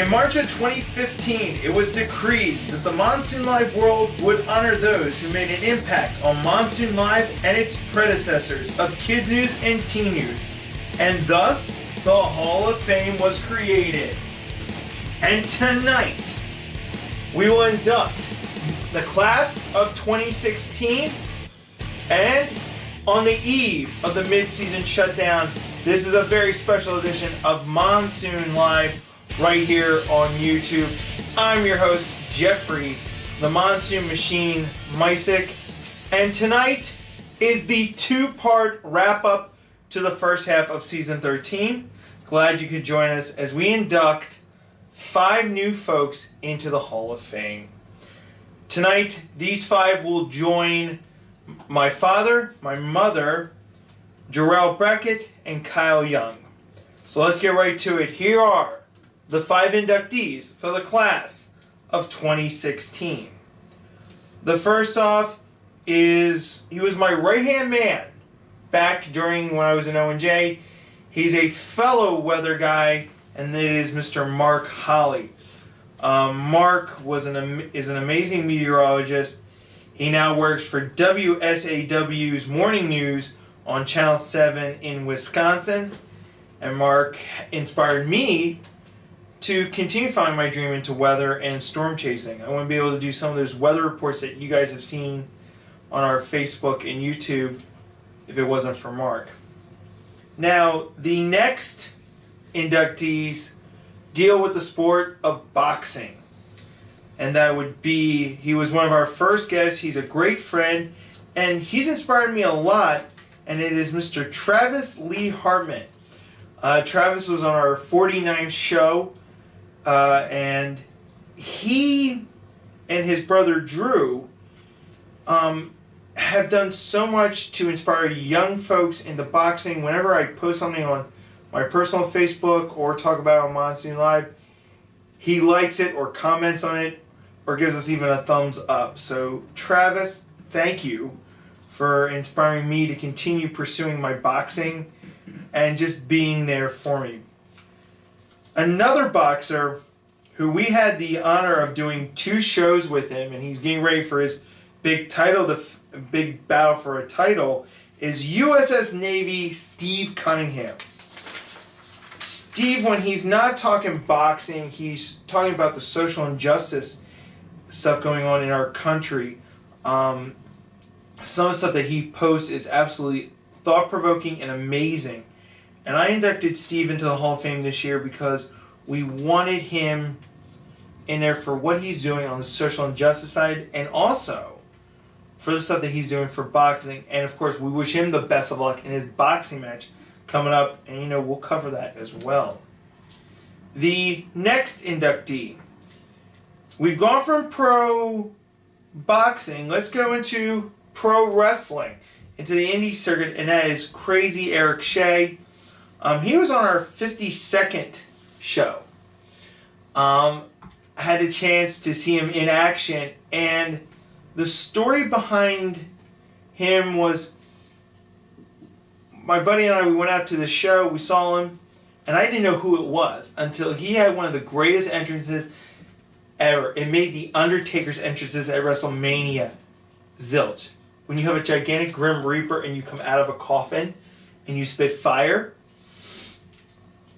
In March of 2015, it was decreed that the Monsoon Live world would honor those who made an impact on Monsoon Live and its predecessors of Kids News and Teen News, and thus the Hall of Fame was created. And tonight, we will induct the class of 2016, and on the eve of the mid-season shutdown, this is a very special edition of Monsoon Live right here on YouTube. I'm your host, Jeffrey, the Monsoon Machine Mysick, and tonight is the two-part wrap-up to the first half of Season 13. Glad you could join us as we induct 5 new folks into the Hall of Fame. Tonight, these 5 will join my father, my mother, Jarrell Brackett, and Kyle Young. So let's get right to it. Here are the 5 inductees for the class of 2016. The first off is, he was my right-hand man back during when I was in O&J. He's a fellow weather guy, and it is Mr. Mark Holly. Mark is an amazing meteorologist. He now works for WSAW's Morning News on Channel 7 in Wisconsin. And Mark inspired me to continue following my dream into weather and storm chasing. I want to be able to do some of those weather reports that you guys have seen on our Facebook and YouTube if it wasn't for Mark. Now, the next inductees deal with the sport of boxing. And that would be, he was one of our first guests. He's a great friend, and he's inspired me a lot, and it is Mr. Travis Lee Hartman. Travis was on our 49th show, and he and his brother Drew have done so much to inspire young folks into boxing. Whenever I post something on my personal Facebook or talk about it on Monsoon Live, he likes it or comments on it or gives us even a thumbs up. So Travis, thank you for inspiring me to continue pursuing my boxing and just being there for me. Another boxer who we had the honor of doing 2 shows with him, and he's getting ready for his big big battle for a title, is USS Navy Steve Cunningham. Steve, when he's not talking boxing, he's talking about the social injustice stuff going on in our country. Some of the stuff that he posts is absolutely thought-provoking and amazing. And I inducted Steve into the Hall of Fame this year because we wanted him in there for what he's doing on the social injustice side, and also for the stuff that he's doing for boxing. And of course, we wish him the best of luck in his boxing match coming up, and we'll cover that as well. The next inductee, we've gone from pro boxing, let's go into pro wrestling, into the indie circuit, and that is Crazy Eric Shea. He was on our 52nd show. Had a chance to see him in action, and the story behind him was, my buddy and I, we went out to the show, we saw him, and I didn't know who it was until he had one of the greatest entrances ever. It made the Undertaker's entrances at WrestleMania zilch. When you have a gigantic Grim Reaper and you come out of a coffin and you spit fire,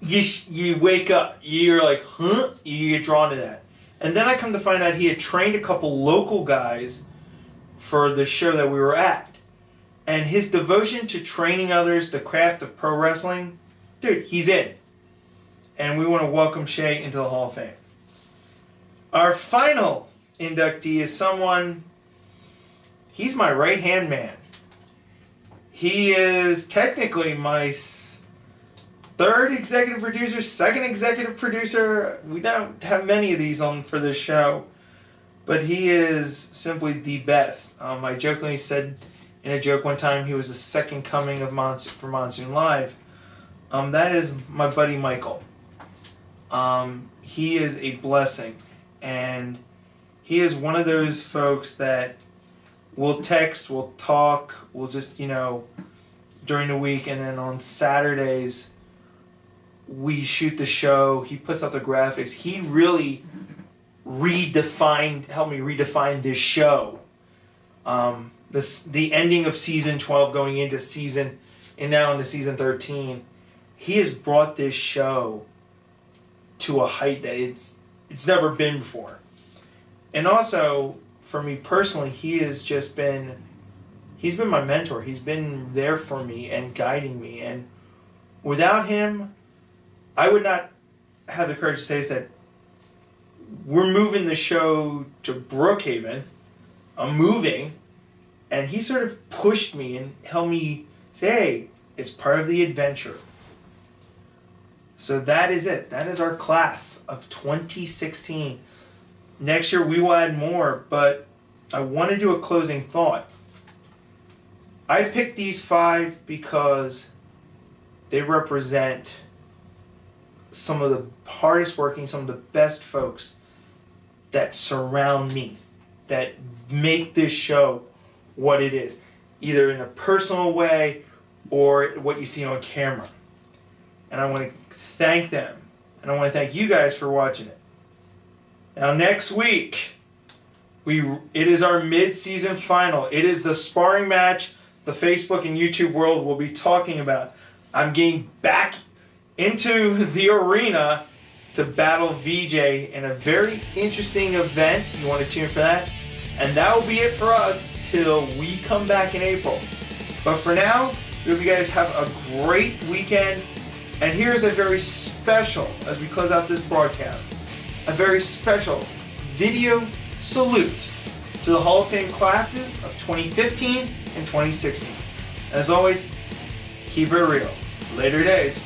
you wake up. You're like, huh? You get drawn to that. And then I come to find out he had trained a couple local guys for the show that we were at. And his devotion to training others, the craft of pro wrestling, dude, he's in. And we want to welcome Shea into the Hall of Fame. Our final inductee is someone, he's my right-hand man. He is technically my 3rd executive producer, 2nd executive producer. We don't have many of these on for this show, but he is simply the best. I jokingly said in a joke one time he was the second coming of Monsoon Live. That is my buddy Michael. He is a blessing, and he is one of those folks that will text, will talk, will just, during the week, and then on Saturdays we shoot the show, he puts out the graphics. He really helped me redefine this show. The ending of season 12 going into now into season 13, he has brought this show to a height that it's never been before. And also, for me personally, he's been my mentor. He's been there for me and guiding me. And without him, I would not have the courage to say is that we're moving the show to Brookhaven. I'm moving. And he sort of pushed me and helped me say, hey, it's part of the adventure. So that is it. That is our class of 2016. Next year we will add more, but I want to do a closing thought. I picked these 5 because they represent some of the hardest working, some of the best folks that surround me, that make this show what it is, either in a personal way or what you see on camera. And I want to thank them, and I want to thank you guys for watching it. Now next week, it is our mid-season final. It is the sparring match the Facebook and YouTube world will be talking about. I'm getting back into the arena to battle VJ in a very interesting event. You want to tune in for that? And that will be it for us till we come back in April. But for now, we hope you guys have a great weekend. And here's a very special, as we close out this broadcast, a very special video salute to the Hall of Fame classes of 2015 and 2016. As always, keep it real. Later days.